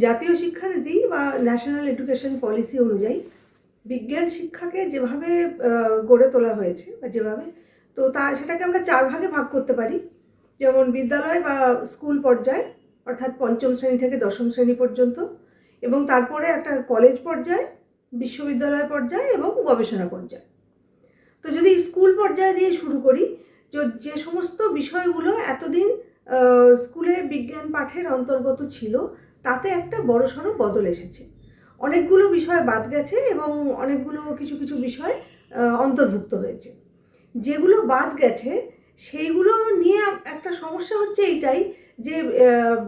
জাতীয় শিক্ষানীতি বা ন্যাশনাল এডুকেশন পলিসি অনুযায়ী বিজ্ঞান শিক্ষাকে যেভাবে গড়ে তোলা হয়েছে বা যেভাবে, তো সেটাকে আমরা 4 ভাগে ভাগ করতে পারি। যেমন বিদ্যালয় বা স্কুল পর্যায়, অর্থাৎ পঞ্চম শ্রেণী থেকে দশম শ্রেণী পর্যন্ত, এবং তারপরে একটা কলেজ পর্যায়, বিশ্ববিদ্যালয় পর্যায় এবং গবেষণা পর্যায়। তো যদি স্কুল পর্যায় দিয়ে শুরু করি, যে সমস্ত বিষয়গুলো এতদিন স্কুলের বিজ্ঞান পাঠের অন্তর্গত ছিল, তাতে একটা বড়সড় বদল এসেছে। অনেকগুলো বিষয় বাদ গেছে এবং অনেকগুলো কিছু কিছু বিষয় অন্তর্ভুক্ত হয়েছে। যেগুলো বাদ গেছে সেইগুলো নিয়ে একটা সমস্যা হচ্ছে এইটাই যে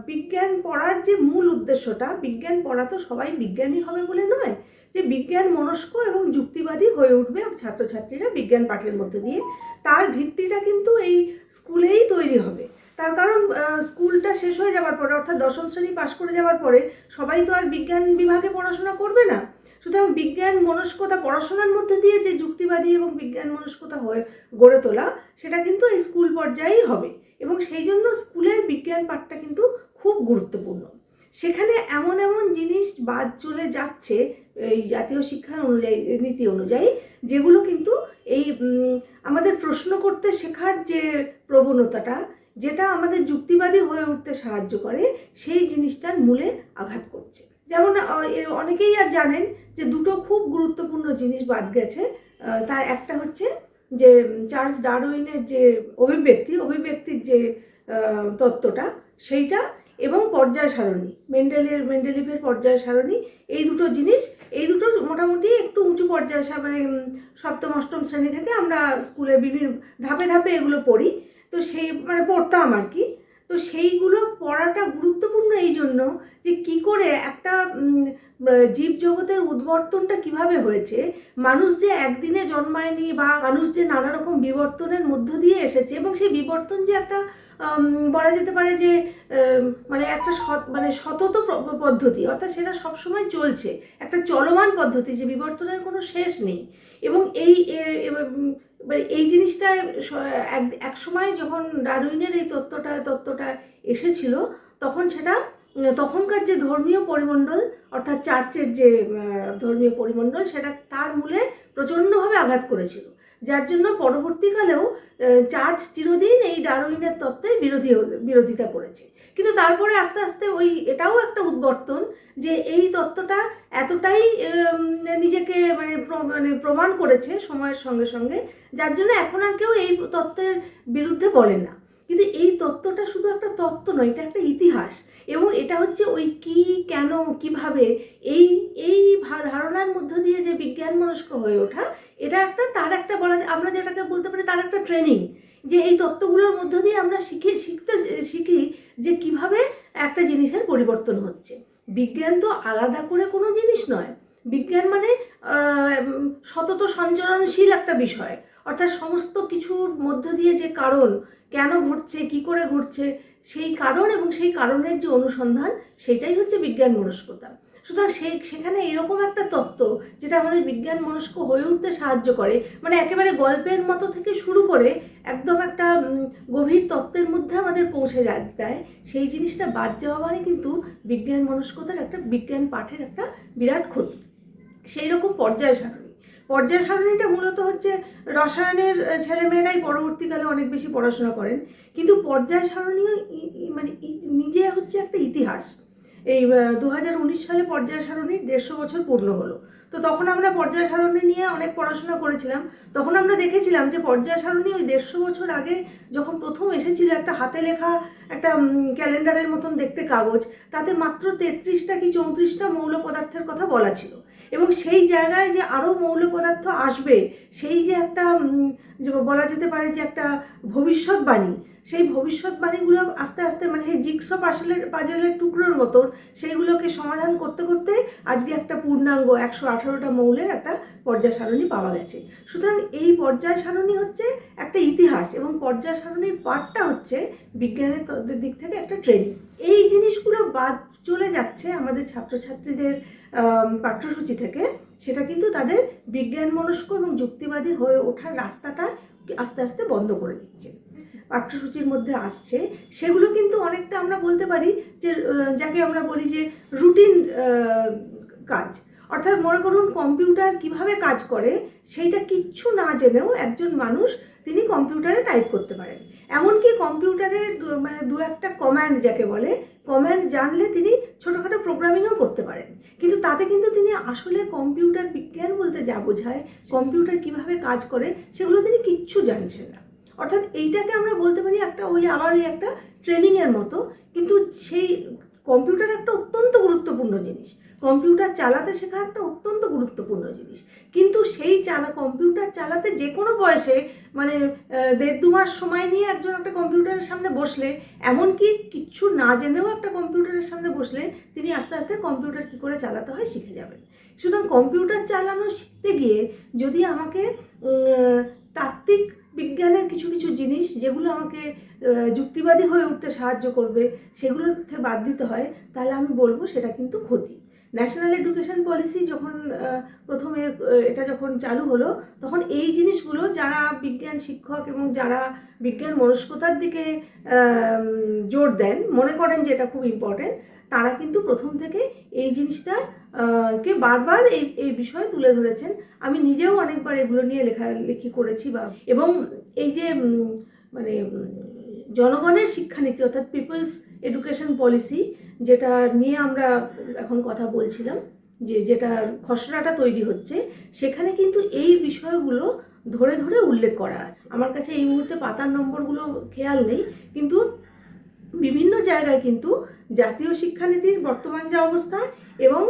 বিজ্ঞান পড়ার যে মূল উদ্দেশ্যটা, বিজ্ঞান পড়া তো সবাই বিজ্ঞানী হবে বলে নয়, যে বিজ্ঞান মনস্ক এবং যুক্তিবাদী হয়ে উঠবে ছাত্রছাত্রীরা বিজ্ঞান পাঠের মধ্যে দিয়ে, তার ভিত্তিটা কিন্তু এই স্কুলেই তৈরি হবে। তার কারণ স্কুলটা শেষ হয়ে যাওয়ার পরে, অর্থাৎ দশম শ্রেণী পাশ করে যাওয়ার পরে সবাই তো আর বিজ্ঞান বিভাগে পড়াশোনা করবে না। সুতরাং বিজ্ঞান মনস্কতা পড়াশোনার মধ্যে দিয়ে যে যুক্তিবাদী এবং বিজ্ঞান মনস্কতা হয়ে গড়ে তোলা, সেটা কিন্তু এই স্কুল পর্যায়েই হবে। এবং সেই জন্য স্কুলের বিজ্ঞান পাঠটা কিন্তু খুব গুরুত্বপূর্ণ। সেখানে এমন এমন জিনিস বাদ চলে যাচ্ছে এই জাতীয় শিক্ষা নীতি অনুযায়ী, যেগুলো কিন্তু এই আমাদের প্রশ্ন করতে শেখার যে প্রবণতাটা, যেটা আমাদের যুক্তিবাদী হয়ে উঠতে সাহায্য করে, সেই জিনিসটার মূলে আঘাত করছে। যেমন অনেকেই আর জানেন যে দুটো খুব গুরুত্বপূর্ণ জিনিস বাদ গেছে। তার একটা হচ্ছে যে চার্লস ডারউইনের যে অভিব্যক্তির যে তত্ত্বটা, সেইটা, এবং পর্যায় সারণী, মেন্ডেলিভের পর্যায় সারণী। এই দুটো মোটামুটি একটু উঁচু পর্যায়, মানে সপ্তম অষ্টম শ্রেণী থেকে আমরা স্কুলে বিভিন্ন ধাপে ধাপে এগুলো পড়ি, তো সেই মানে পড়তাম আর কি। তো সেইগুলো পড়াটা গুরুত্বপূর্ণ এই জন্য যে কি করে একটা জীবজগতের উদ্বর্তনটা কিভাবে হয়েছে, মানুষ যে একদিনে জন্মায়নি, বা মানুষ যে নানা রকম বিবর্তনের মধ্য দিয়ে এসেছে, এবং সেই বিবর্তন যে একটা বলা যেতে পারে যে মানে একটা সতত পদ্ধতি, অর্থাৎ সেটা সবসময় চলছে, একটা চলমান পদ্ধতি, যে বিবর্তনের কোনো শেষ নেই। এবং এই জিনিসটা এক সময় যখন ডারউইনের এই তত্ত্বটা এসেছিল, তখন সেটা তখনকার যে ধর্মীয় পরিমণ্ডল, অর্থাৎ চার্চের যে ধর্মীয় পরিমণ্ডল, সেটা তার মূলে প্রচণ্ডভাবে আঘাত করেছিল, যার জন্য পরবর্তীকালেও চার্চ চিরদিন এই ডারউইনের তত্ত্বের বিরোধিতা করেছে। কিন্তু তারপরে আস্তে আস্তে এটাও একটা উদ্বর্তন, যে এই তত্ত্বটা এতটাই নিজেকে প্রমাণ করেছে সময়ের সঙ্গে সঙ্গে, যার জন্য এখন আর কেউ এই তত্ত্বের বিরুদ্ধে বলে না। কিন্তু এই তত্ত্বটা শুধু একটা তত্ত্ব নয়, এটা একটা ইতিহাস, এবং এটা হচ্ছে কি, কেন, কিভাবে এই এই ধারণার মধ্য দিয়ে যে বিজ্ঞান মনস্ক হয়ে ওঠা, এটা তার একটা আমরা যেটাকে বলতে পারি তার একটা ট্রেনিং, যে এই তত্ত্বগুলোর মধ্য দিয়ে আমরা শিখি যে কিভাবে একটা জিনিসের পরিবর্তন হচ্ছে। বিজ্ঞান তো আলাদা করে কোনো জিনিস নয়। বিজ্ঞান মানে সতত সঞ্চরণশীল একটা বিষয়, অর্থাৎ সমস্ত কিছুর মধ্য দিয়ে যে কারণ, কেন ঘটছে, কি করে ঘটছে, সেই কারণ এবং সেই কারণের যে অনুসন্ধান, সেটাই হচ্ছে বিজ্ঞান মনস্কতা। সুতরাং সেখানে এরকম একটা তত্ত্ব, যেটা আমাদের বিজ্ঞান মনস্ক হয়ে উঠতে সাহায্য করে, মানে একেবারে গল্পের মতো থেকে শুরু করে একদম একটা গভীর তত্ত্বের মধ্যে আমাদের পৌঁছে দেয়, সেই জিনিসটা বাদ যাওয়া মানে কিন্তু বিজ্ঞান মনস্কতার বিজ্ঞান পাঠের একটা বিরাট ক্ষতি। সেই রকম পর্যায় সারণীটা মূলত হচ্ছে রসায়নের ছেলেমেয়েরাই পরবর্তীকালে অনেক বেশি পড়াশোনা করেন, কিন্তু পর্যায় সারণীও মানে নিজে হচ্ছে একটা ইতিহাস। এই 2019 সালে পর্যায় সারণীর 150 বছর পূর্ণ হলো। তো তখন আমরা পর্যায় সারণী নিয়ে অনেক পড়াশোনা করেছিলাম। তখন আমরা দেখেছিলাম যে পর্যায় সারণী ওই 150 বছর আগে যখন প্রথম এসেছিল, একটা হাতে লেখা একটা ক্যালেন্ডারের মতন দেখতে কাগজ, তাতে মাত্র 33টা কি 34টা মৌল পদার্থের কথা বলা ছিল, এবং সেই জায়গায় যে আরও মৌল পদার্থ আসবে, সেই যে একটা যে বলা যেতে পারে যে একটা ভবিষ্যৎবাণী, সেই ভবিষ্যৎবাণীগুলো আস্তে আস্তে মানে সেই জিগসো পাজলের টুকরোর মতন সেইগুলোকে সমাধান করতে করতে আজকে একটা পূর্ণাঙ্গ 118টা মৌলের একটা পর্যায় সারণী পাওয়া গেছে। সুতরাং এই পর্যায় সারণী হচ্ছে একটা ইতিহাস, এবং পর্যায় সারণীর পাঠটা হচ্ছে বিজ্ঞানের দিক থেকে একটা ট্রেনিং। এই জিনিসগুলো বাদ চলে যাচ্ছে আমাদের ছাত্রছাত্রীদের পাঠ্যসূচি থেকে, সেটা কিন্তু তাদের বিজ্ঞান মনস্ক এবং যুক্তিবাদী হয়ে ওঠার রাস্তাটা আস্তে আস্তে বন্ধ করে দিচ্ছে। পাঠ্যসূচির মধ্যে আসছে সেগুলো কিন্তু অনেকটা আমরা বলতে পারি যে যাকে আমরা বলি যে রুটিন কাজ। অর্থাৎ মনে করুন কম্পিউটার কিভাবে কাজ করে সেইটা কিচ্ছু না জেনেও একজন মানুষ তিনি কম্পিউটারে টাইপ করতে পারেন। এমনকি কম্পিউটারে দু একটা কমান্ড যাকে বলে, কমান্ড জানলে তিনি ছোটোখাটো প্রোগ্রামিংও করতে পারেন। কিন্তু তাতে কিন্তু তিনি আসলে কম্পিউটার বিজ্ঞান বলতে যা বোঝায়, কম্পিউটার কিভাবে কাজ করে সেগুলো তিনি কিচ্ছু জানছেন না। অর্থাৎ এইটাকে আমরা বলতে পারি একটা আবার ওই একটা ট্রেনিংয়ের মতো। কিন্তু সেই কম্পিউটার একটা অত্যন্ত গুরুত্বপূর্ণ জিনিস, কম্পিউটার চালাতে শেখা একটা অত্যন্ত গুরুত্বপূর্ণ জিনিস। কিন্তু সেই কম্পিউটার চালাতে যে কোনো বয়সে মানে 1.5-2 মাস সময় নিয়ে একজন একটা কম্পিউটারের সামনে বসলে, এমনকি কিচ্ছু না জেনেও একটা কম্পিউটারের সামনে বসলে তিনি আস্তে আস্তে কম্পিউটার কী করে চালাতে হয় শিখে যাবেন। সুতরাং কম্পিউটার চালানো শিখতে গিয়ে যদি আমাকে তাত্ত্বিক বিজ্ঞানের কিছু কিছু জিনিস যেগুলো আমাকে যুক্তিবাদী হয়ে উঠতে সাহায্য করবে সেগুলোতে বাদ দিতে হয়, তাহলে আমি বলবো সেটা কিন্তু ক্ষতি। ন্যাশনাল এডুকেশন পলিসি যখন প্রথমে এটা যখন চালু হলো, তখন এই জিনিসগুলো যারা বিজ্ঞান শিক্ষক এবং যারা বিজ্ঞান মনস্কতার দিকে জোর দেন, মনে করেন যে এটা খুব ইম্পর্টেন্ট, তারা কিন্তু প্রথম থেকে এই জিনিসটা কে বারবার এই বিষয়ে তুলে ধরেছেন। আমি নিজেও অনেকবার এগুলো নিয়ে লেখালেখি করেছি এবং এই যে মানে জনগণের শিক্ষানীতি অর্থাৎ পিপলস এডুকেশন পলিসি যেটা নিয়ে আমরা এখন কথা বলছিলাম, যেটার খসড়াটা তৈরি হচ্ছে, সেখানে কিন্তু এই বিষয়গুলো ধরে ধরে উল্লেখ করা আছে। আমার কাছে এই মুহূর্তে পাতার নম্বরগুলো খেয়াল নেই, কিন্তু বিভিন্ন জায়গায় কিন্তু জাতীয় শিক্ষানীতির বর্তমান যা অবস্থা এবং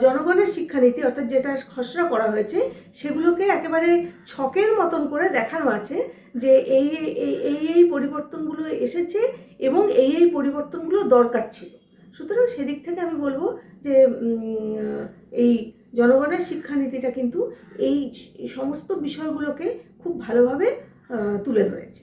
জনগণের শিক্ষানীতি অর্থাৎ যেটা খসড়া করা হয়েছে সেগুলোকে একেবারে ছকের মতন করে দেখানো আছে যে এই এই এই পরিবর্তনগুলো এসেছে এবং এই পরিবর্তনগুলো দরকার ছিল। সুতরাং সেদিক থেকে আমি বলবো যে এই জনগণের শিক্ষানীতিটা কিন্তু এই সমস্ত বিষয়গুলোকে খুব ভালোভাবে তুলে ধরেছে।